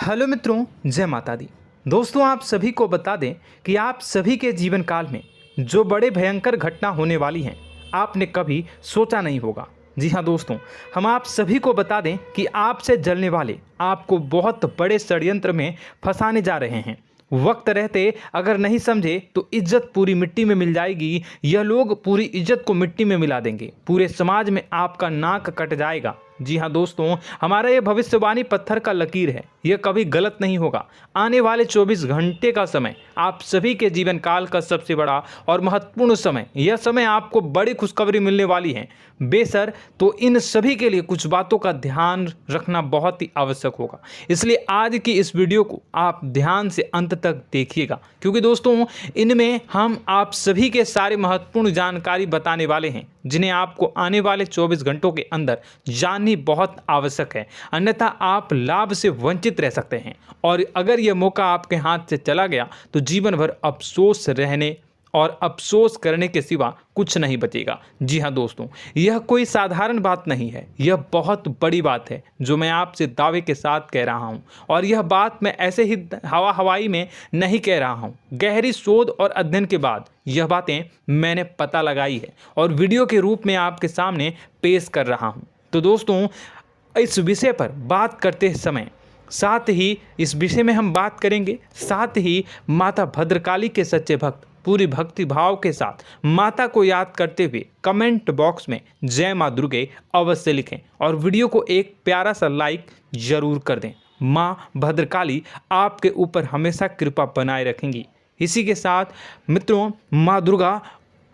Hello मित्रों, जय माता दी। दोस्तों, आप सभी को बता दें कि आप सभी के जीवन काल में जो बड़े भयंकर घटना होने वाली हैं, आपने कभी सोचा नहीं होगा। जी हाँ दोस्तों, हम आप सभी को बता दें कि आपसे जलने वाले आपको बहुत बड़े षड्यंत्र में फंसाने जा रहे हैं। वक्त रहते अगर नहीं समझे तो इज्जत पूरी मिट्टी में मिल जाएगी। यह लोग पूरी इज्जत को मिट्टी में मिला देंगे। पूरे समाज में आपका नाक कट जाएगा। जी हाँ दोस्तों, हमारा ये भविष्यवाणी पत्थर का लकीर है, यह कभी गलत नहीं होगा। आने वाले 24 घंटे का समय आप सभी के जीवन काल का सबसे बड़ा और महत्वपूर्ण समय। यह समय आपको बड़ी खुशखबरी मिलने वाली है बेसर, तो इन सभी के लिए कुछ बातों का ध्यान रखना बहुत ही आवश्यक होगा। इसलिए आज की इस वीडियो को आप ध्यान से अंत तक देखिएगा, क्योंकि दोस्तों इनमें हम आप सभी के सारे महत्वपूर्ण जानकारी बताने वाले हैं, जिन्हें आपको आने वाले 24 घंटों के अंदर जाननी बहुत आवश्यक है। अन्यथा आप लाभ से वंचित रह सकते हैं, और अगर यह मौका आपके हाथ से चला गया तो जीवन भर अफसोस रहने और अफसोस करने के सिवा कुछ नहीं बचेगा। जी हाँ दोस्तों, यह कोई साधारण बात नहीं है, यह बहुत बड़ी बात है जो मैं आपसे दावे के साथ कह रहा हूँ। और यह बात मैं ऐसे ही हवाई में नहीं कह रहा हूँ। गहरी शोध और अध्ययन के बाद यह बातें मैंने पता लगाई है और वीडियो के रूप में आपके सामने पेश कर रहा हूँ। तो दोस्तों, इस विषय पर बात करते समय साथ ही इस विषय में हम बात करेंगे, साथ ही माता भद्रकाली के सच्चे भक्त पूरी भक्ति भाव के साथ माता को याद करते हुए कमेंट बॉक्स में जय माँ दुर्गे अवश्य लिखें और वीडियो को एक प्यारा सा लाइक जरूर कर दें। माँ भद्रकाली आपके ऊपर हमेशा कृपा बनाए रखेंगी। इसी के साथ मित्रों, माँ दुर्गा,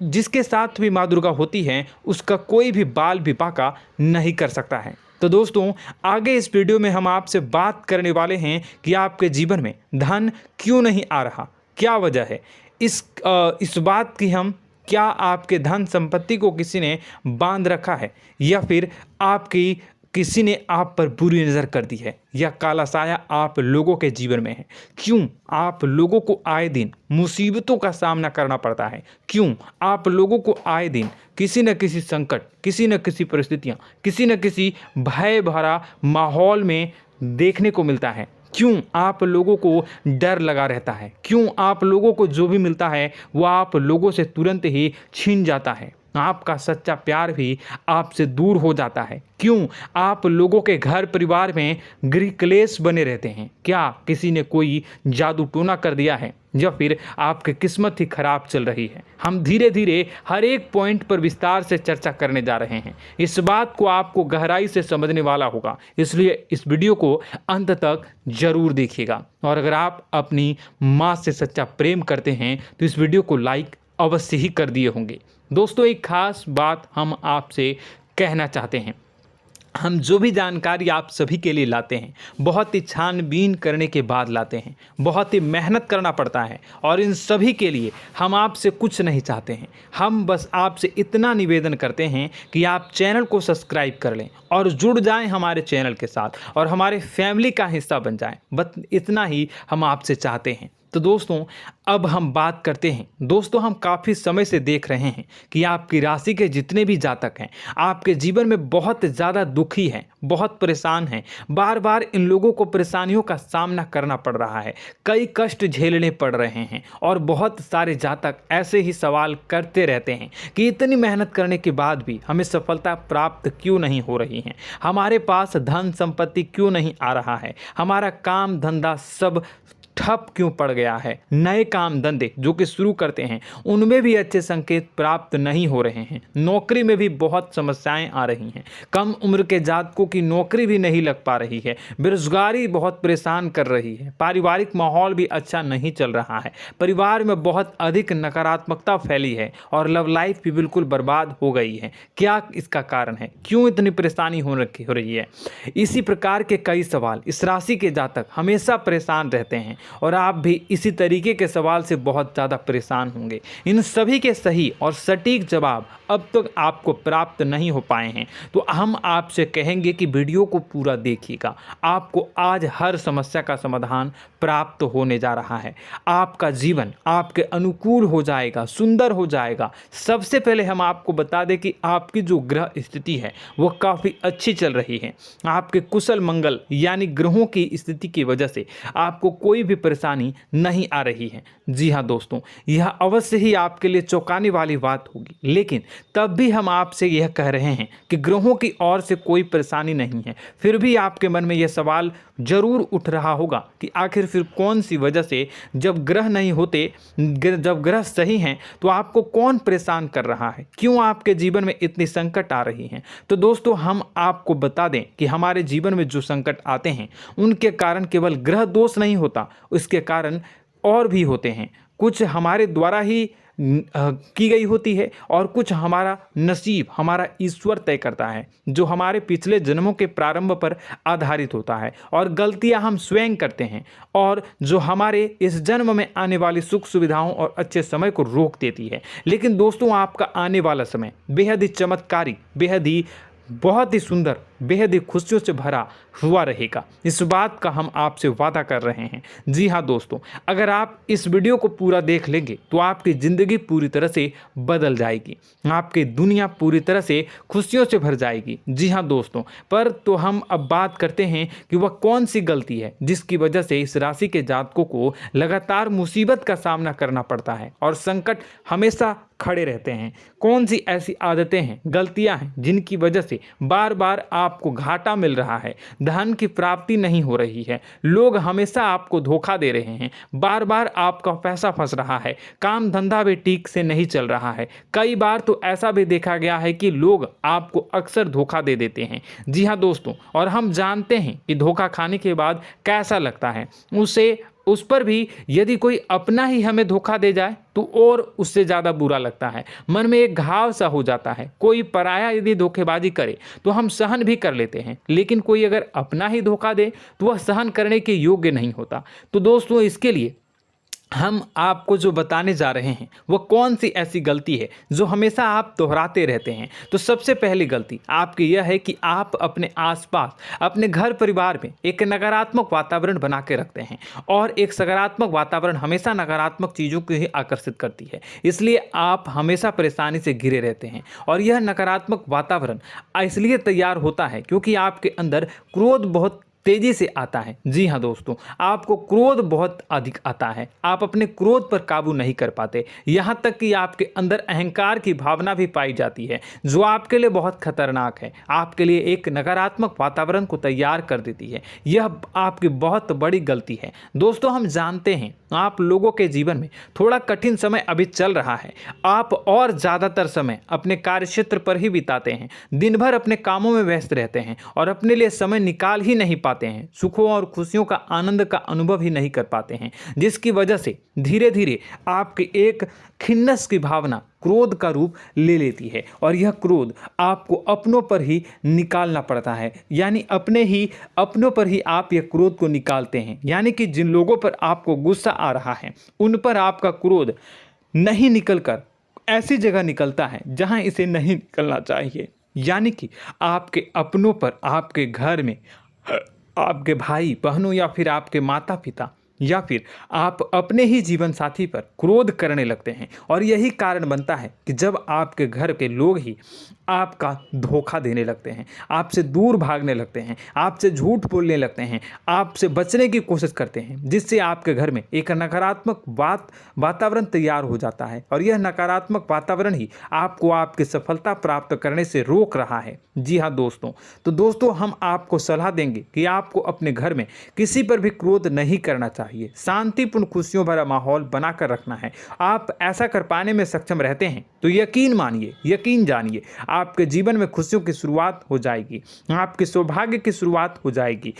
जिसके साथ भी माँ दुर्गा होती हैं, उसका कोई भी बाल भी बांका नहीं कर सकता है। तो दोस्तों, आगे इस वीडियो में हम आपसे बात करने वाले हैं कि आपके जीवन में धन क्यों नहीं आ रहा, क्या वजह है इस बात की। हम क्या आपके धन संपत्ति को किसी ने बांध रखा है, या फिर आपकी किसी ने आप पर बुरी नज़र कर दी है, या काला साया आप लोगों के जीवन में है। क्यों आप लोगों को आए दिन मुसीबतों का सामना करना पड़ता है, क्यों आप लोगों को आए दिन किसी न किसी संकट, किसी न किसी परिस्थितियाँ, किसी न किसी भय भरा माहौल में देखने को मिलता है, क्यों आप लोगों को डर लगा रहता है, क्यों आप लोगों को जो भी मिलता है वो आप लोगों से तुरंत ही छीन जाता है, आपका सच्चा प्यार भी आपसे दूर हो जाता है, क्यों आप लोगों के घर परिवार में गृह क्लेश बने रहते हैं। क्या किसी ने कोई जादू टोना कर दिया है, या फिर आपकी किस्मत ही खराब चल रही है। हम धीरे धीरे हर एक पॉइंट पर विस्तार से चर्चा करने जा रहे हैं। इस बात को आपको गहराई से समझने वाला होगा, इसलिए इस वीडियो को अंत तक जरूर देखिएगा। और अगर आप अपनी माँ से सच्चा प्रेम करते हैं तो इस वीडियो को लाइक अवश्य ही कर दिए होंगे। दोस्तों, एक खास बात हम आपसे कहना चाहते हैं। हम जो भी जानकारी आप सभी के लिए लाते हैं, बहुत ही छानबीन करने के बाद लाते हैं, बहुत ही मेहनत करना पड़ता है, और इन सभी के लिए हम आपसे कुछ नहीं चाहते हैं। हम बस आपसे इतना निवेदन करते हैं कि आप चैनल को सब्सक्राइब कर लें और जुड़ जाएं हमारे चैनल के साथ और हमारे फैमिली का हिस्सा बन जाएं। बस इतना ही हम आपसे चाहते हैं। तो दोस्तों, अब हम बात करते हैं। दोस्तों, हम काफ़ी समय से देख रहे हैं कि आपकी राशि के जितने भी जातक हैं, आपके जीवन में बहुत ज़्यादा दुखी हैं, बहुत परेशान हैं। बार बार इन लोगों को परेशानियों का सामना करना पड़ रहा है, कई कष्ट झेलने पड़ रहे हैं, और बहुत सारे जातक ऐसे ही सवाल करते रहते हैं कि इतनी मेहनत करने के बाद भी हमें सफलता प्राप्त क्यों नहीं हो रही है, हमारे पास धन संपत्ति क्यों नहीं आ रहा है, हमारा काम धंधा सब ठप क्यों पड़ गया है, नए काम धंधे जो कि शुरू करते हैं उनमें भी अच्छे संकेत प्राप्त नहीं हो रहे हैं, नौकरी में भी बहुत समस्याएं आ रही हैं, कम उम्र के जातकों की नौकरी भी नहीं लग पा रही है, बेरोजगारी बहुत परेशान कर रही है, पारिवारिक माहौल भी अच्छा नहीं चल रहा है, परिवार में बहुत अधिक नकारात्मकता फैली है, और लव लाइफ भी बिल्कुल बर्बाद हो गई है। क्या इसका कारण है, क्यों इतनी परेशानी हो रही है? इसी प्रकार के कई सवाल इस राशि के जातक हमेशा परेशान रहते हैं, और आप भी इसी तरीके के सवाल से बहुत ज़्यादा परेशान होंगे। इन सभी के सही और सटीक जवाब अब तक आपको प्राप्त नहीं हो पाए हैं, तो हम आपसे कहेंगे कि वीडियो को पूरा देखिएगा। आपको आज हर समस्या का समाधान प्राप्त होने जा रहा है। आपका जीवन आपके अनुकूल हो जाएगा, सुंदर हो जाएगा। सबसे पहले हम आपको बता दें कि आपकी जो ग्रह स्थिति है वो काफ़ी अच्छी चल रही है। आपके कुशल मंगल यानी ग्रहों की स्थिति की वजह से आपको कोई भी परेशानी नहीं आ रही है। जी हाँ दोस्तों, यह अवश्य ही आपके लिए चौंकाने वाली बात होगी, लेकिन तब भी हम आपसे यह कह रहे हैं कि ग्रहों की ओर से कोई परेशानी नहीं है। फिर भी आपके मन में यह सवाल जरूर उठ रहा होगा कि आखिर फिर कौन सी वजह से, जब ग्रह नहीं होते, जब ग्रह सही हैं, तो आपको कौन परेशान कर रहा है, क्यों आपके जीवन में इतनी संकट आ रही हैं। तो दोस्तों, हम आपको बता दें कि हमारे जीवन में जो संकट आते हैं उनके कारण केवल ग्रह दोष नहीं होता, उसके कारण और भी होते हैं। कुछ हमारे द्वारा ही की गई होती है और कुछ हमारा नसीब, हमारा ईश्वर तय करता है, जो हमारे पिछले जन्मों के प्रारंभ पर आधारित होता है। और गलतियां हम स्वयं करते हैं और जो हमारे इस जन्म में आने वाली सुख सुविधाओं और अच्छे समय को रोक देती है। लेकिन दोस्तों, आपका आने वाला समय बेहद ही चमत्कारी, बेहद ही बहुत ही सुंदर, बेहद ही खुशियों से भरा हुआ रहेगा। इस बात का हम आपसे वादा कर रहे हैं। जी हाँ दोस्तों, अगर आप इस वीडियो को पूरा देख लेंगे तो आपकी ज़िंदगी पूरी तरह से बदल जाएगी, आपकी दुनिया पूरी तरह से खुशियों से भर जाएगी। जी हाँ दोस्तों, पर तो हम अब बात करते हैं कि वह कौन सी गलती है जिसकी वजह से इस राशि के जातकों को लगातार मुसीबत का सामना करना पड़ता है और संकट हमेशा खड़े रहते हैं। कौन सी ऐसी आदतें हैं, गलतियां हैं जिनकी वजह से बार बार आपको घाटा मिल रहा है, धन की प्राप्ति नहीं हो रही है, लोग हमेशा आपको धोखा दे रहे हैं, बार बार आपका पैसा फंस रहा है, काम धंधा भी ठीक से नहीं चल रहा है। कई बार तो ऐसा भी देखा गया है कि लोग आपको अक्सर धोखा दे देते हैं। जी हाँ दोस्तों, और हम जानते हैं कि धोखा खाने के बाद कैसा लगता है। उस पर भी यदि कोई अपना ही हमें धोखा दे जाए तो और उससे ज़्यादा बुरा लगता है, मन में एक घाव सा हो जाता है। कोई पराया यदि धोखेबाजी करे तो हम सहन भी कर लेते हैं, लेकिन कोई अगर अपना ही धोखा दे तो वह सहन करने के योग्य नहीं होता। तो दोस्तों, इसके लिए हम आपको जो बताने जा रहे हैं वो कौन सी ऐसी गलती है जो हमेशा आप दोहराते रहते हैं। तो सबसे पहली गलती आपकी यह है कि आप अपने आसपास, अपने घर परिवार में एक नकारात्मक वातावरण बना के रखते हैं, और एक सकारात्मक वातावरण हमेशा नकारात्मक चीज़ों को ही आकर्षित करती है। इसलिए आप हमेशा परेशानी से घिरे रहते हैं, और यह नकारात्मक वातावरण इसलिए तैयार होता है क्योंकि आपके अंदर क्रोध बहुत तेजी से आता है। जी हाँ दोस्तों, आपको क्रोध बहुत अधिक आता है, आप अपने क्रोध पर काबू नहीं कर पाते, यहाँ तक कि आपके अंदर अहंकार की भावना भी पाई जाती है, जो आपके लिए बहुत खतरनाक है, आपके लिए एक नकारात्मक वातावरण को तैयार कर देती है। यह आपकी बहुत बड़ी गलती है। दोस्तों, हम जानते हैं आप लोगों के जीवन में थोड़ा कठिन समय अभी चल रहा है। आप और ज़्यादातर समय अपने कार्यक्षेत्र पर ही बिताते हैं, दिन भर अपने कामों में व्यस्त रहते हैं और अपने लिए समय निकाल ही नहीं पाते हैं, सुखों और खुशियों का आनंद का अनुभव ही नहीं कर पाते हैं, जिसकी वजह से धीरे धीरे आपकी एक खिन्नस की भावना क्रोध का रूप ले लेती है, और यह क्रोध आपको अपनों पर ही निकालना पड़ता है। यानी अपनों पर ही आप यह क्रोध को निकालते हैं। यानी कि जिन लोगों पर आपको गुस्सा आ रहा है उन पर आपका क्रोध नहीं निकलकर ऐसी जगह निकलता है जहां इसे नहीं निकलना चाहिए। यानी कि आपके अपनों पर, आपके घर में, आपके भाई बहनों या फिर आपके माता पिता या फिर आप अपने ही जीवन साथी पर क्रोध करने लगते हैं, और यही कारण बनता है कि जब आपके घर के लोग ही आपका धोखा देने लगते हैं, आपसे दूर भागने लगते हैं, आपसे झूठ बोलने लगते हैं, आपसे बचने की कोशिश करते हैं, जिससे आपके घर में एक नकारात्मक वातावरण तैयार हो जाता है, और यह नकारात्मक वातावरण ही आपको आपकी सफलता प्राप्त करने से रोक रहा है। जी हाँ दोस्तों, तो दोस्तों, हम आपको सलाह देंगे कि आपको अपने घर में किसी पर भी क्रोध नहीं करना चाहिए, शांतिपूर्ण खुशियों भरा माहौल बनाकर रखना है। आप ऐसा कर पाने में सक्षम रहते हैं तो यकीन मानिए, यकीन जानिए, आपके जीवन में खुशियों की शुरुआत हो जाएगी, आपके सौभाग्य की शुरुआत हो जाएगी।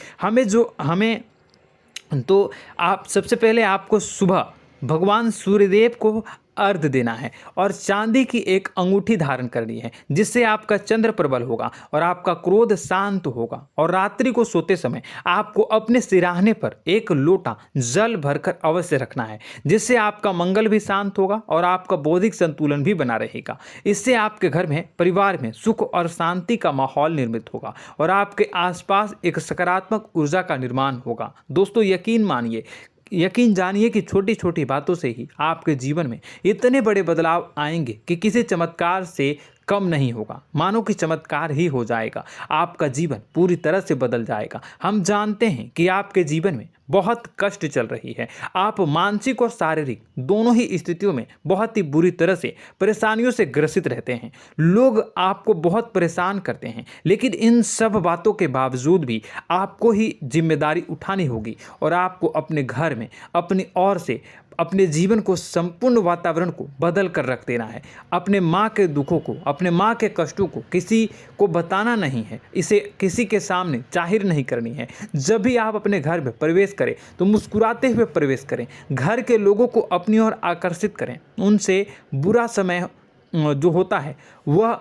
आप सबसे पहले आपको सुबह भगवान सूर्यदेव को अर्घ्य देना है और चांदी की एक अंगूठी धारण करनी है, जिससे आपका चंद्र प्रबल होगा और आपका क्रोध शांत होगा। और रात्रि को सोते समय आपको अपने सिरहाने पर एक लोटा जल भरकर अवश्य रखना है, जिससे आपका मंगल भी शांत होगा और आपका बौद्धिक संतुलन भी बना रहेगा। इससे आपके घर में, परिवार में सुख और शांति का माहौल निर्मित होगा और आपके आसपास एक सकारात्मक ऊर्जा का निर्माण होगा। दोस्तों, यकीन जानिए कि छोटी छोटी बातों से ही आपके जीवन में इतने बड़े बदलाव आएंगे कि किसी चमत्कार से कम नहीं होगा। मानो कि चमत्कार ही हो जाएगा, आपका जीवन पूरी तरह से बदल जाएगा। हम जानते हैं कि आपके जीवन में बहुत कष्ट चल रही है, आप मानसिक और शारीरिक दोनों ही स्थितियों में बहुत ही बुरी तरह से परेशानियों से ग्रसित रहते हैं। लोग आपको बहुत परेशान करते हैं, लेकिन इन सब बातों के बावजूद भी आपको ही जिम्मेदारी उठानी होगी और आपको अपने घर में अपनी ओर से अपने जीवन को, संपूर्ण वातावरण को बदल कर रख देना है। अपने माँ के दुखों को, अपने माँ के कष्टों को किसी को बताना नहीं है, इसे किसी के सामने जाहिर नहीं करनी है। जब भी आप अपने घर में प्रवेश करें तो मुस्कुराते हुए प्रवेश करें, घर के लोगों को अपनी ओर आकर्षित करें। उनसे बुरा समय जो होता है वह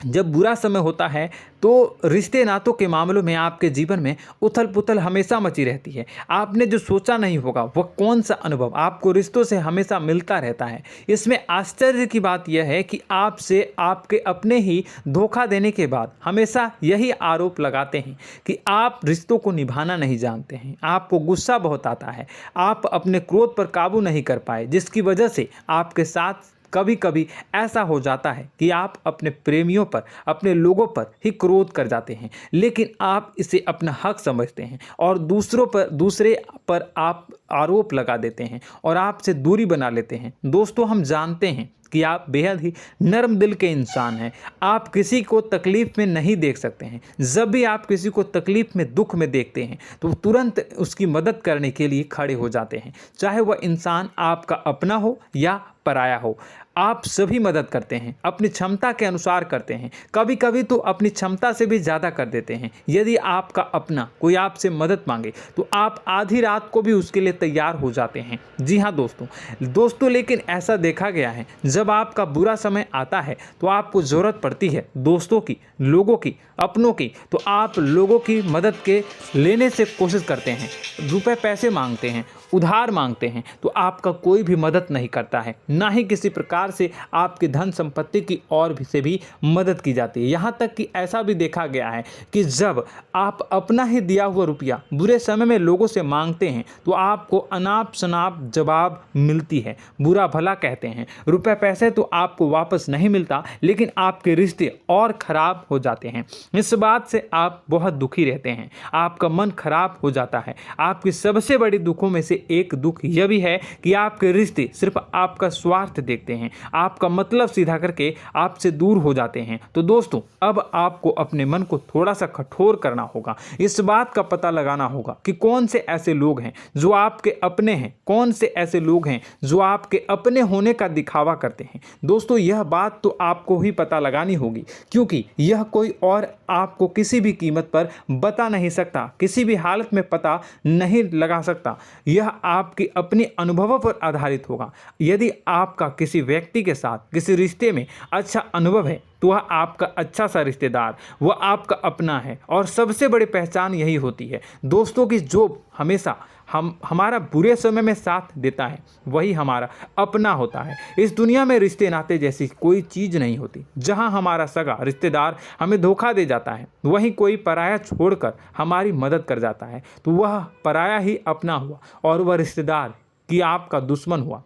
जब बुरा समय होता है तो रिश्ते नातों के मामलों में आपके जीवन में उथल पुथल हमेशा मची रहती है। आपने जो सोचा नहीं होगा वह कौन सा अनुभव आपको रिश्तों से हमेशा मिलता रहता है। इसमें आश्चर्य की बात यह है कि आपसे आपके अपने ही धोखा देने के बाद हमेशा यही आरोप लगाते हैं कि आप रिश्तों को निभाना नहीं जानते हैं, आपको गुस्सा बहुत आता है, आप अपने क्रोध पर काबू नहीं कर पाए, जिसकी वजह से आपके साथ कभी कभी ऐसा हो जाता है कि आप अपने प्रेमियों पर, अपने लोगों पर ही क्रोध कर जाते हैं, लेकिन आप इसे अपना हक समझते हैं और दूसरे पर आप आरोप लगा देते हैं और आपसे दूरी बना लेते हैं। दोस्तों, हम जानते हैं कि आप बेहद ही नर्म दिल के इंसान हैं। आप किसी को तकलीफ में नहीं देख सकते हैं। जब भी आप किसी को तकलीफ में, दुख में देखते हैं तो तुरंत उसकी मदद करने के लिए खड़े हो जाते हैं, चाहे वह इंसान आपका अपना हो या पराया हो। आप सभी मदद करते हैं, अपनी क्षमता के अनुसार करते हैं, कभी कभी तो अपनी क्षमता से भी ज़्यादा कर देते हैं। यदि आपका अपना कोई आपसे मदद मांगे तो आप आधी रात को भी उसके लिए तैयार हो जाते हैं। जी हाँ दोस्तों, लेकिन ऐसा देखा गया है, जब आपका बुरा समय आता है तो आपको ज़रूरत पड़ती है दोस्तों की, लोगों की, अपनों की, तो आप लोगों की मदद के लेने से कोशिश करते हैं, रुपए पैसे मांगते हैं, उधार मांगते हैं, तो आपका कोई भी मदद नहीं करता है, ना ही किसी प्रकार से आपकी धन संपत्ति की ओर से भी मदद की जाती है। यहाँ तक कि ऐसा भी देखा गया है कि जब आप अपना ही दिया हुआ रुपया बुरे समय में लोगों से मांगते हैं तो आपको अनाप शनाप जवाब मिलती है, बुरा भला कहते हैं। रुपए पैसे तो आपको वापस नहीं मिलता, लेकिन आपके रिश्ते और खराब हो जाते हैं। इस बात से आप बहुत दुखी रहते हैं, आपका मन खराब हो जाता है। आपकी सबसे बड़ी दुखों में से एक दुख यह भी है कि आपके रिश्ते सिर्फ आपका स्वार्थ देखते हैं, आपका मतलब सीधा करके आपसे दूर हो जाते हैं। तो दोस्तों, अब आपको अपने मन को थोड़ा सा कठोर करना होगा, इस बात का पता लगाना होगा कि कौन से ऐसे लोग हैं जो आपके अपने हैं, कौन से ऐसे लोग हैं जो आपके अपने होने का दिखावा करते हैं। दोस्तों, यह बात तो आपको ही पता लगानी होगी, क्योंकि यह कोई और आपको किसी भी कीमत पर बता नहीं सकता, किसी भी हालत में पता नहीं लगा सकता। यह आपके अपने अनुभवों पर आधारित होगा। यदि आपका किसी व्यक्ति के साथ किसी रिश्ते में अच्छा अनुभव है तो वह आपका अच्छा सा रिश्तेदार, वह आपका अपना है। और सबसे बड़ी पहचान यही होती है दोस्तों की जो हमेशा हमारा बुरे समय में साथ देता है वही हमारा अपना होता है। इस दुनिया में रिश्ते नाते जैसी कोई चीज़ नहीं होती। जहां हमारा सगा रिश्तेदार हमें धोखा दे जाता है, वहीं कोई पराया छोड़कर हमारी मदद कर जाता है, तो वह पराया ही अपना हुआ और वह रिश्तेदार की आपका दुश्मन हुआ।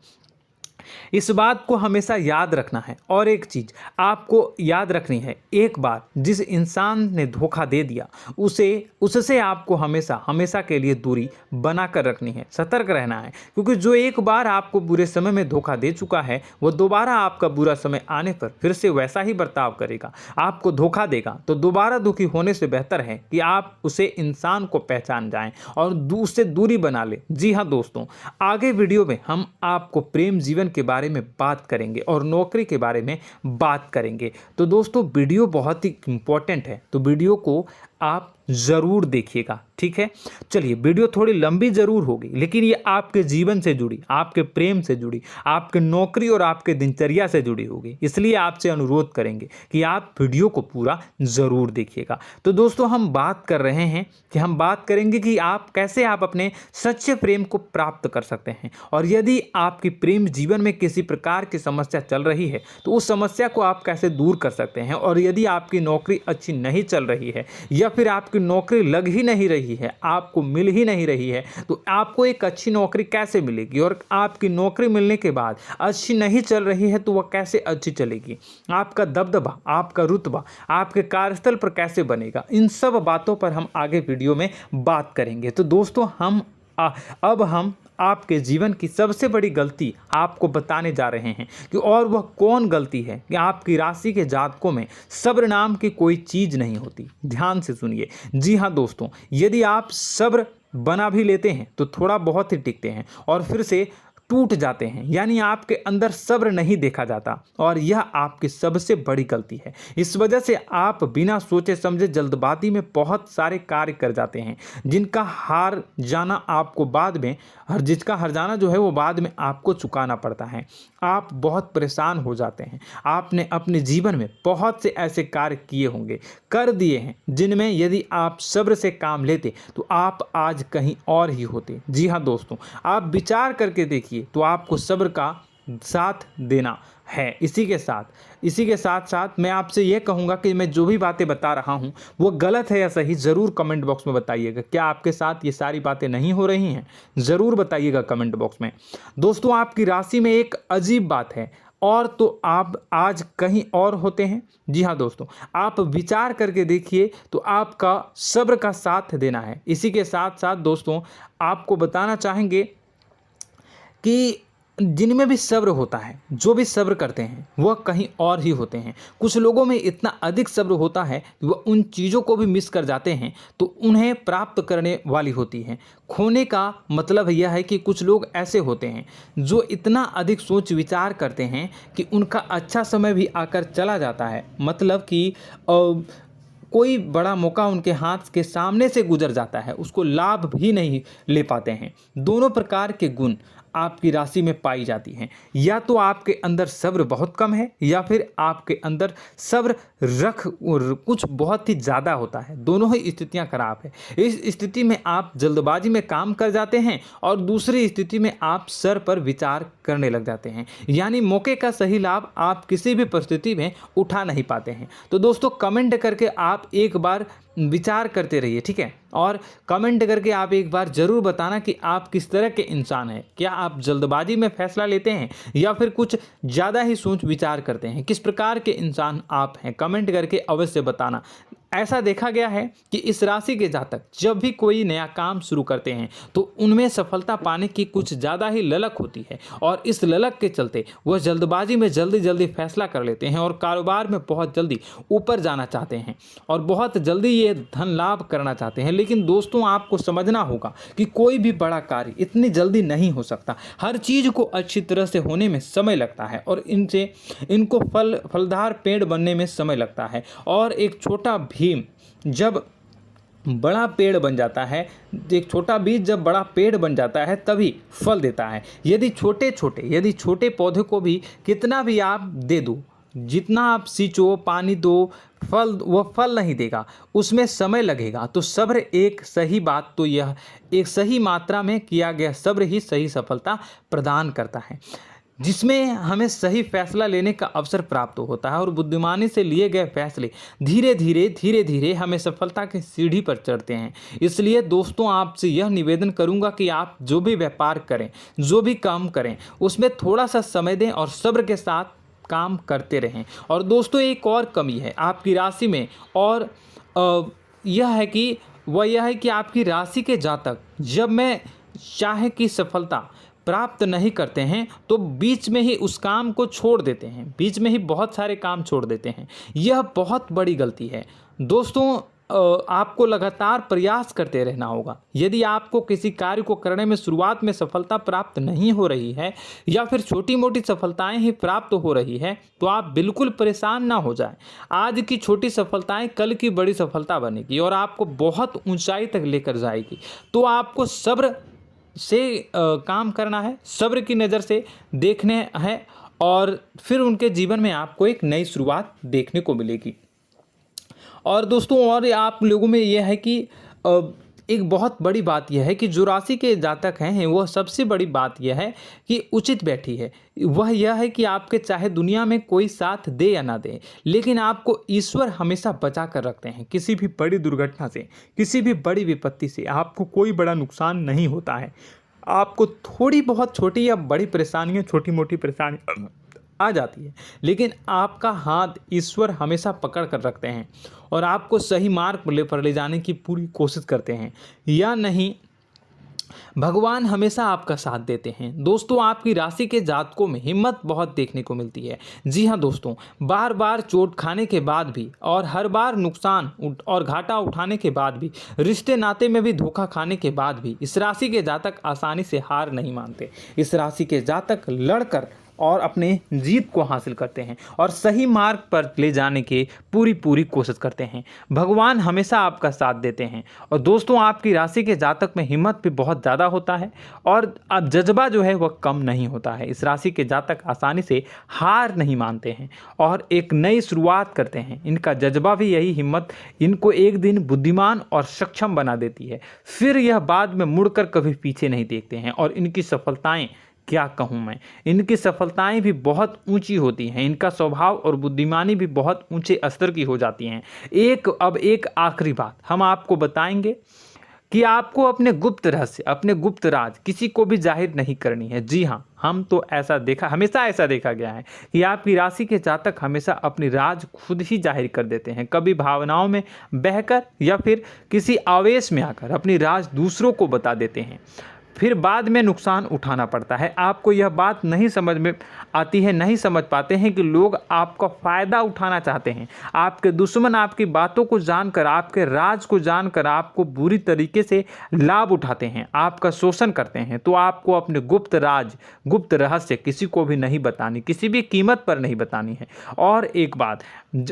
इस बात को हमेशा याद रखना है। और एक चीज़ आपको याद रखनी है, एक बार जिस इंसान ने धोखा दे दिया उससे आपको हमेशा के लिए दूरी बना कर रखनी है, सतर्क रहना है। क्योंकि जो एक बार आपको बुरे समय में धोखा दे चुका है वो दोबारा आपका बुरा समय आने पर फिर से वैसा ही बर्ताव करेगा, आपको धोखा देगा। तो दोबारा दुखी होने से बेहतर है कि आप उसे इंसान को पहचान जाएं और उससे दूरी बना लें। जी हाँ दोस्तों, आगे वीडियो में हम आपको प्रेम जीवन के बारे में बात करेंगे और नौकरी के बारे में बात करेंगे। तो दोस्तों, वीडियो बहुत ही इम्पोर्टेंट है, तो वीडियो को आप ज़रूर देखिएगा, ठीक है। चलिए, वीडियो थोड़ी लंबी ज़रूर होगी, लेकिन ये आपके जीवन से जुड़ी, आपके प्रेम से जुड़ी, आपके नौकरी और आपके दिनचर्या से जुड़ी होगी, इसलिए आपसे अनुरोध करेंगे कि आप वीडियो को पूरा ज़रूर देखिएगा। तो दोस्तों, हम बात कर रहे हैं कि हम बात करेंगे कि आप कैसे आप अपने सच्चे प्रेम को प्राप्त कर सकते हैं, और यदि आपकी प्रेम जीवन में किसी प्रकार की समस्या चल रही है तो उस समस्या को आप कैसे दूर कर सकते हैं, और यदि आपकी नौकरी अच्छी नहीं चल रही है या फिर आपकी नौकरी लग ही नहीं रही है, आपको मिल ही नहीं रही है, तो आपको एक अच्छी नौकरी कैसे मिलेगी, और आपकी नौकरी मिलने के बाद अच्छी नहीं चल रही है तो वह कैसे अच्छी चलेगी, आपका दबदबा, आपका रुतबा आपके कार्यस्थल पर कैसे बनेगा, इन सब बातों पर हम आगे वीडियो में बात करेंगे। तो दोस्तों, अब हम आपके जीवन की सबसे बड़ी गलती आपको बताने जा रहे हैं कि और वह कौन गलती है कि आपकी राशि के जातकों में सब्र नाम की कोई चीज़ नहीं होती। ध्यान से सुनिए। जी हाँ दोस्तों, यदि आप सब्र बना भी लेते हैं तो थोड़ा बहुत ही टिकते हैं और फिर से टूट जाते हैं, यानी आपके अंदर सब्र नहीं देखा जाता, और यह आपकी सबसे बड़ी गलती है। इस वजह से आप बिना सोचे समझे जल्दबाजी में बहुत सारे कार्य कर जाते हैं, जिसका हार जाना जो है वो बाद में आपको चुकाना पड़ता है। आप बहुत परेशान हो जाते हैं। आपने अपने जीवन में बहुत से ऐसे कार्य किए होंगे, कर दिए हैं, जिनमें यदि आप सब्र से काम लेते तो आप आज कहीं और ही होते। जी हाँ दोस्तों, आप विचार करके देखिए तो आपको सब्र का साथ देना है। इसी के साथ साथ मैं आपसे यह कहूँगा कि मैं जो भी बातें बता रहा हूँ वो गलत है या सही, ज़रूर कमेंट बॉक्स में बताइएगा। क्या आपके साथ ये सारी बातें नहीं हो रही हैं? ज़रूर बताइएगा कमेंट बॉक्स में। दोस्तों, आपकी राशि में एक अजीब बात है, और तो आप आज कहीं और होते हैं। जी हाँ दोस्तों, आप विचार करके देखिए तो आपका सब्र का साथ देना है। इसी के साथ साथ दोस्तों, आपको बताना चाहेंगे कि जिनमें भी सब्र होता है, जो भी सब्र करते हैं वह कहीं और ही होते हैं। कुछ लोगों में इतना अधिक सब्र होता है कि वह उन चीज़ों को भी मिस कर जाते हैं तो उन्हें प्राप्त करने वाली होती हैं। खोने का मतलब यह है कि कुछ लोग ऐसे होते हैं जो इतना अधिक सोच विचार करते हैं कि उनका अच्छा समय भी आकर चला जाता है, मतलब कि कोई बड़ा मौका उनके हाथ के सामने से गुजर जाता है, उसको लाभ भी नहीं ले पाते हैं। दोनों प्रकार के गुण आपकी राशि में पाई जाती हैं। या तो आपके अंदर सब्र बहुत कम है, या फिर आपके अंदर सब्र कुछ बहुत ही ज़्यादा होता है। दोनों ही स्थितियां खराब है। इस स्थिति में आप जल्दबाजी में काम कर जाते हैं, और दूसरी स्थिति में आप सर पर विचार करने लग जाते हैं, यानी मौके का सही लाभ आप किसी भी परिस्थिति में उठा नहीं पाते हैं। तो दोस्तों, कमेंट करके आप एक बार विचार करते रहिए, ठीक है, और कमेंट करके आप एक बार ज़रूर बताना कि आप किस तरह के इंसान हैं। क्या आप जल्दबाजी में फैसला लेते हैं या फिर कुछ ज़्यादा ही सोच विचार करते हैं? किस प्रकार के इंसान आप हैं, कमेंट करके अवश्य बताना। ऐसा देखा गया है कि इस राशि के जातक जब भी कोई नया काम शुरू करते हैं तो उनमें सफलता पाने की कुछ ज़्यादा ही ललक होती है, और इस ललक के चलते वह जल्दबाजी में जल्दी फैसला कर लेते हैं और कारोबार में बहुत जल्दी ऊपर जाना चाहते हैं और बहुत जल्दी ये धन लाभ करना चाहते हैं। लेकिन दोस्तों, आपको समझना होगा कि कोई भी बड़ा कार्य इतनी जल्दी नहीं हो सकता। हर चीज़ को अच्छी तरह से होने में समय लगता है, और इनको फलदार पेड़ बनने में समय लगता है। और एक छोटा भीम जब बड़ा पेड़ बन जाता है, एक छोटा बीज जब बड़ा पेड़ बन जाता है तभी फल देता है। यदि छोटे पौधे को भी कितना भी आप दे दो, जितना आप सींचो, पानी दो, वह फल नहीं देगा, उसमें समय लगेगा। तो सब्र एक सही बात, तो यह एक सही मात्रा में किया गया सब्र ही सही सफलता प्रदान करता है, जिसमें हमें सही फैसला लेने का अवसर प्राप्त होता है, और बुद्धिमानी से लिए गए फैसले धीरे धीरे हमें सफलता की सीढ़ी पर चढ़ते हैं। इसलिए दोस्तों, आपसे यह निवेदन करूंगा कि आप जो भी व्यापार करें, जो भी काम करें, उसमें थोड़ा सा समय दें और सब्र के साथ काम करते रहें। और दोस्तों, एक और कमी है आपकी राशि में, और यह है कि आपकी राशि के जातक जब मैं चाहे कि सफलता प्राप्त नहीं करते हैं तो बीच में ही उस काम को छोड़ देते हैं, बीच में ही बहुत सारे काम छोड़ देते हैं। यह बहुत बड़ी गलती है दोस्तों। आपको लगातार प्रयास करते रहना होगा। यदि आपको किसी कार्य को करने में शुरुआत में सफलता प्राप्त नहीं हो रही है या फिर छोटी मोटी सफलताएं ही प्राप्त हो रही है तो आप बिल्कुल परेशान ना हो जाएं। आज की छोटी सफलताएं कल की बड़ी सफलता बनेगी और आपको बहुत ऊंचाई तक लेकर जाएगी। तो आपको सब्र से काम करना है, सब्र की नज़र से देखने हैं और फिर उनके जीवन में आपको एक नई शुरुआत देखने को मिलेगी। और दोस्तों और आप लोगों में यह है कि एक बहुत बड़ी बात यह है कि जो राशि के जातक हैं वह सबसे बड़ी बात यह है कि उचित बैठी है। वह यह है कि आपके चाहे दुनिया में कोई साथ दे या ना दे, लेकिन आपको ईश्वर हमेशा बचा कर रखते हैं। किसी भी बड़ी दुर्घटना से, किसी भी बड़ी विपत्ति से आपको कोई बड़ा नुकसान नहीं होता है। आपको थोड़ी बहुत छोटी या बड़ी परेशानियाँ, छोटी मोटी परेशानी आ जाती है, लेकिन आपका हाथ ईश्वर हमेशा पकड़ कर रखते हैं और आपको सही मार्ग पर ले जाने की पूरी कोशिश करते हैं। या नहीं, भगवान हमेशा आपका साथ देते हैं। दोस्तों आपकी राशि के जातकों में हिम्मत बहुत देखने को मिलती है। जी हाँ दोस्तों, बार बार चोट खाने के बाद भी और हर बार नुकसान और घाटा उठाने के बाद भी, रिश्ते नाते में भी धोखा खाने के बाद भी इस राशि के जातक आसानी से हार नहीं मानते। इस राशि के जातक लड़कर और अपने जीत को हासिल करते हैं और सही मार्ग पर ले जाने की पूरी कोशिश करते हैं। भगवान हमेशा आपका साथ देते हैं। और दोस्तों आपकी राशि के जातक में हिम्मत भी बहुत ज़्यादा होता है और अब जज्बा जो है वह कम नहीं होता है। इस राशि के जातक आसानी से हार नहीं मानते हैं और एक नई शुरुआत करते हैं। इनका जज्बा भी, यही हिम्मत इनको एक दिन बुद्धिमान और सक्षम बना देती है। फिर यह बाद में मुड़कर कभी पीछे नहीं देखते हैं और इनकी सफलताएं, क्या कहूँ मैं, इनकी सफलताएं भी बहुत ऊंची होती हैं। इनका स्वभाव और बुद्धिमानी भी बहुत ऊंचे स्तर की हो जाती हैं। अब एक आखिरी बात हम आपको बताएंगे कि आपको अपने गुप्त रहस्य, अपने गुप्त राज किसी को भी जाहिर नहीं करनी है। जी हाँ, हम तो हमेशा ऐसा देखा गया है कि आपकी राशि के जातक हमेशा अपनी राज खुद ही जाहिर कर देते हैं। कभी भावनाओं में बहकर या फिर किसी आवेश में आकर अपनी राज दूसरों को बता देते हैं, फिर बाद में नुकसान उठाना पड़ता है। आपको यह बात नहीं समझ में आती है, नहीं समझ पाते हैं कि लोग आपका फ़ायदा उठाना चाहते हैं। आपके दुश्मन आपकी बातों को जानकर, आपके राज को जानकर आपको बुरी तरीके से लाभ उठाते हैं, आपका शोषण करते हैं। तो आपको अपने गुप्त राज, गुप्त रहस्य किसी को भी नहीं बतानी, किसी भी कीमत पर नहीं बतानी है। और एक बात,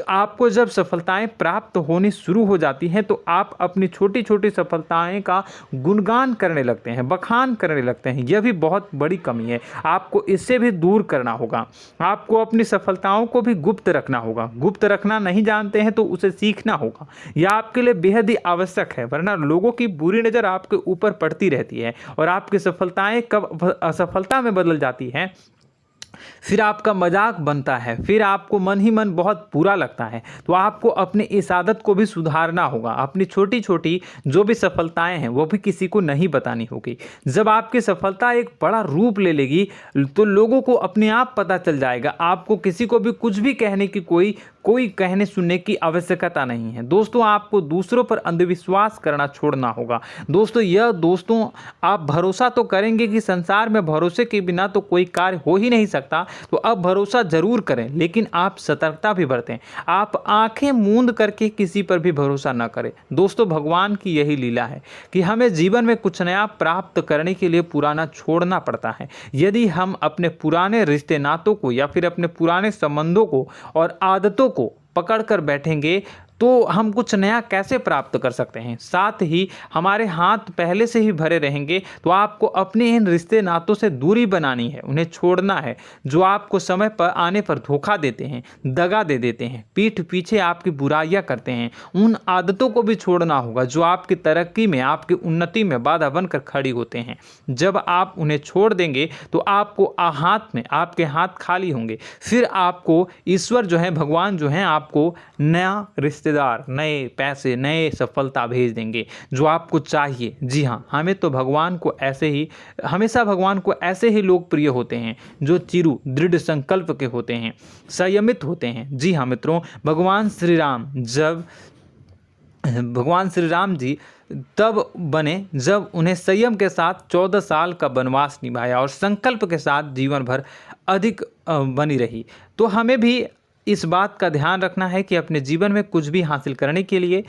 आपको जब सफलताएं प्राप्त होनी शुरू हो जाती हैं तो आप अपनी छोटी छोटी सफलताएं का गुणगान करने लगते हैं, बखान करने लगते हैं। यह भी बहुत बड़ी कमी है, आपको इससे भी दूर करना होगा। आपको अपनी सफलताओं को भी गुप्त रखना होगा। गुप्त रखना नहीं जानते हैं तो उसे सीखना होगा। यह आपके लिए बेहद ही आवश्यक है, वरना लोगों की बुरी नज़र आपके ऊपर पड़ती रहती है और आपकी सफलताएं कब असफलता में बदल जाती हैं, फिर आपका मजाक बनता है, फिर आपको मन ही मन बहुत बुरा लगता है। तो आपको अपनी इस आदत को भी सुधारना होगा। अपनी छोटी छोटी जो भी सफलताएं हैं वो भी किसी को नहीं बतानी होगी। जब आपकी सफलता एक बड़ा रूप ले लेगी तो लोगों को अपने आप पता चल जाएगा। आपको किसी को भी कुछ भी कहने की कोई कहने सुनने की आवश्यकता नहीं है। दोस्तों आपको दूसरों पर अंधविश्वास करना छोड़ना होगा। दोस्तों आप भरोसा तो करेंगे कि संसार में भरोसे के बिना तो कोई कार्य हो ही नहीं सकता, तो अब भरोसा जरूर करें, लेकिन आप सतर्कता भी बरतें। आप आंखें मूंद करके किसी पर भी भरोसा न करें। दोस्तों भगवान की यही लीला है कि हमें जीवन में कुछ नया प्राप्त करने के लिए पुराना छोड़ना पड़ता है। यदि हम अपने पुराने रिश्ते नातों को या फिर अपने पुराने संबंधों को और आदतों को पकड़ कर बैठेंगे तो हम कुछ नया कैसे प्राप्त कर सकते हैं। साथ ही हमारे हाथ पहले से ही भरे रहेंगे। तो आपको अपने इन रिश्ते नातों से दूरी बनानी है, उन्हें छोड़ना है जो आपको समय पर आने पर धोखा देते हैं, दगा दे देते हैं, पीठ पीछे आपकी बुराइयां करते हैं। उन आदतों को भी छोड़ना होगा जो आपकी तरक्की में, आपकी उन्नति में बाधा बनकर खड़ी होते हैं। जब आप उन्हें छोड़ देंगे तो आपके हाथ खाली होंगे। फिर आपको ईश्वर जो है, भगवान जो है, आपको नया रिश्तेदार, नए पैसे, नए सफलता भेज देंगे जो आपको चाहिए। जी हाँ, हमेशा भगवान को ऐसे ही लोग प्रिय होते हैं जो चिरु दृढ़ संकल्प के होते हैं, संयमित होते हैं। जी हाँ मित्रों, भगवान श्री राम जी तब बने जब उन्हें संयम के साथ 14 साल का वनवास निभाया और संकल्प के साथ जीवन भर अधिक बनी रही। तो हमें भी इस बात का ध्यान रखना है कि अपने जीवन में कुछ भी हासिल करने के लिए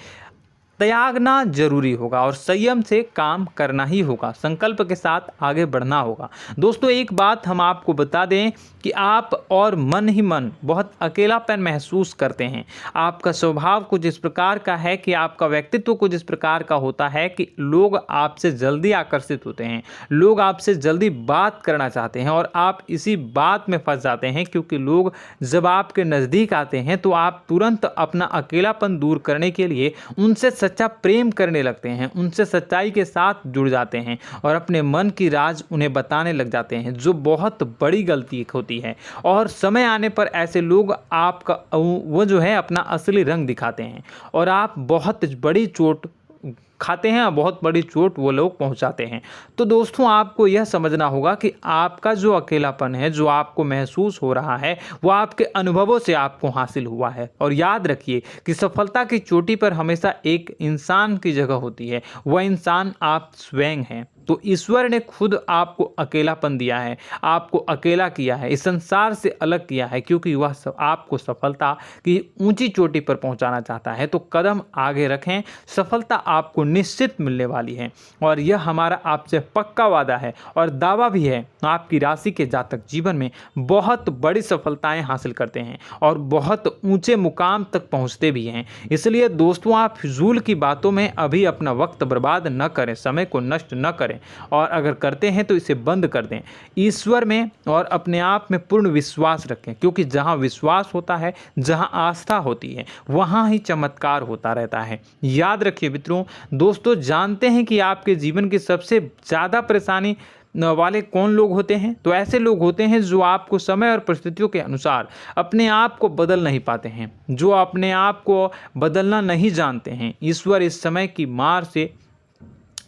त्यागना जरूरी होगा और संयम से काम करना ही होगा, संकल्प के साथ आगे बढ़ना होगा। दोस्तों एक बात हम आपको बता दें कि आप और मन ही मन बहुत अकेलापन महसूस करते हैं। आपका स्वभाव कुछ इस प्रकार का है कि आपका व्यक्तित्व कुछ इस प्रकार का होता है कि लोग आपसे जल्दी आकर्षित होते हैं, लोग आपसे जल्दी बात करना चाहते हैं और आप इसी बात में फंस जाते हैं, क्योंकि लोग जब आपके नज़दीक आते हैं तो आप तुरंत अपना अकेलापन दूर करने के लिए उनसे सच्चा प्रेम करने लगते हैं, उनसे सच्चाई के साथ जुड़ जाते हैं और अपने मन की राज उन्हें बताने लग जाते हैं, जो बहुत बड़ी गलती होती है। और समय आने पर ऐसे लोग आपका वो जो है अपना असली रंग दिखाते हैं और आप बहुत बड़ी चोट खाते हैं, बहुत बड़ी चोट वो लोग पहुंचाते हैं। तो दोस्तों आपको यह समझना होगा कि आपका जो अकेलापन है, जो आपको महसूस हो रहा है, वो आपके अनुभवों से आपको हासिल हुआ है। और याद रखिए कि सफलता की चोटी पर हमेशा एक इंसान की जगह होती है, वह इंसान आप स्वयं हैं। तो ईश्वर ने खुद आपको अकेलापन दिया है, आपको अकेला किया है, इस संसार से अलग किया है, क्योंकि वह आपको सफलता की ऊंची चोटी पर पहुंचाना चाहता है। तो कदम आगे रखें, सफलता आपको निश्चित मिलने वाली है और यह हमारा आपसे पक्का वादा है और दावा भी है। आपकी राशि के जातक जीवन में बहुत बड़ी सफलताएं हासिल करते हैं और बहुत ऊंचे मुकाम तक पहुंचते भी हैं। इसलिए दोस्तों आप फिजूल की बातों में अभी अपना वक्त बर्बाद न करें, समय को नष्ट न करें और अगर करते हैं तो इसे बंद कर दें। ईश्वर में और अपने आप में पूर्ण विश्वास रखें, क्योंकि जहां विश्वास होता है, जहां आस्था होती है, वहां ही चमत्कार होता रहता है। याद रखिए मित्रों, दोस्तों जानते हैं कि आपके जीवन की सबसे ज़्यादा परेशानी वाले कौन लोग होते हैं? तो ऐसे लोग होते हैं जो आपको समय और परिस्थितियों के अनुसार अपने आप को बदल नहीं पाते हैं, जो अपने आप को बदलना नहीं जानते हैं। ईश्वर इस समय की मार से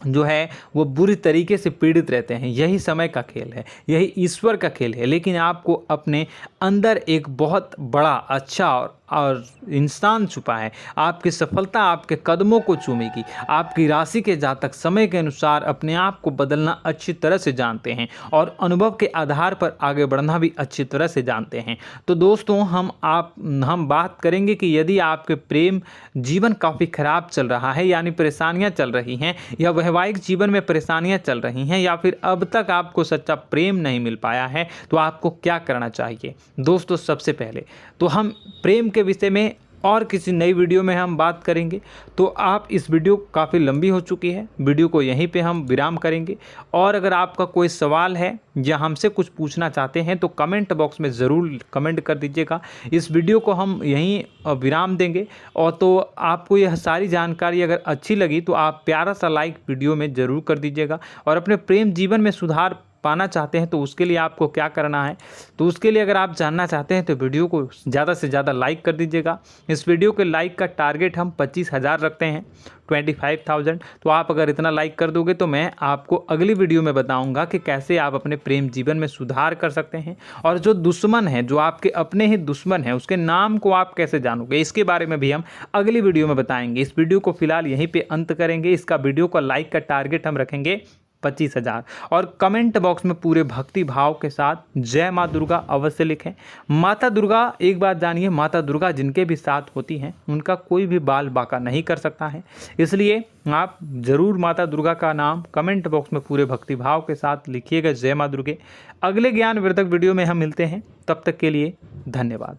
जो है वो बुरी तरीके से पीड़ित रहते हैं। यही समय का खेल है, यही ईश्वर का खेल है। लेकिन आपको अपने अंदर एक बहुत बड़ा अच्छा और इंसान छुपा है। आपकी सफलता आपके कदमों को चूमेगी। आपकी राशि के जातक समय के अनुसार अपने आप को बदलना अच्छी तरह से जानते हैं और अनुभव के आधार पर आगे बढ़ना भी अच्छी तरह से जानते हैं। तो दोस्तों हम बात करेंगे कि यदि आपके प्रेम जीवन काफ़ी खराब चल रहा है, यानी परेशानियां चल रही हैं, या वैवाहिक जीवन में परेशानियां चल रही हैं, या फिर अब तक आपको सच्चा प्रेम नहीं मिल पाया है, तो आपको क्या करना चाहिए। दोस्तों सबसे पहले तो हम प्रेम के विषय में और किसी नई वीडियो में हम बात करेंगे। तो आप इस वीडियो काफ़ी लंबी हो चुकी है, वीडियो को यहीं पे हम विराम करेंगे। और अगर आपका कोई सवाल है या हमसे कुछ पूछना चाहते हैं तो कमेंट बॉक्स में ज़रूर कमेंट कर दीजिएगा। इस वीडियो को हम यहीं विराम देंगे। और तो आपको यह सारी जानकारी अगर अच्छी लगी तो आप प्यारा सा लाइक वीडियो में ज़रूर कर दीजिएगा। और अपने प्रेम जीवन में सुधार पाना चाहते हैं तो उसके लिए आपको क्या करना है, तो उसके लिए अगर आप जानना चाहते हैं तो वीडियो को ज़्यादा से ज़्यादा लाइक कर दीजिएगा। इस वीडियो के लाइक का टारगेट हम 25,000 रखते हैं, 25,000। तो आप अगर इतना लाइक कर दोगे तो मैं आपको अगली वीडियो में बताऊंगा कि कैसे आप अपने प्रेम जीवन में सुधार कर सकते हैं। और जो दुश्मन है, जो आपके अपने ही दुश्मन है, उसके नाम को आप कैसे जानोगे, इसके बारे में भी हम अगली वीडियो में बताएंगे। इस वीडियो को फिलहाल यहीं पर अंत करेंगे। इसका वीडियो का लाइक का टारगेट हम रखेंगे 25,000। और कमेंट बॉक्स में पूरे भक्ति भाव के साथ जय माँ दुर्गा अवश्य लिखें। माता दुर्गा, एक बात जानिए, माता दुर्गा जिनके भी साथ होती हैं उनका कोई भी बाल बांका नहीं कर सकता है। इसलिए आप ज़रूर माता दुर्गा का नाम कमेंट बॉक्स में पूरे भक्ति भाव के साथ लिखिएगा, जय माँ दुर्गे। अगले ज्ञानवर्धक वीडियो में हम मिलते हैं, तब तक के लिए धन्यवाद।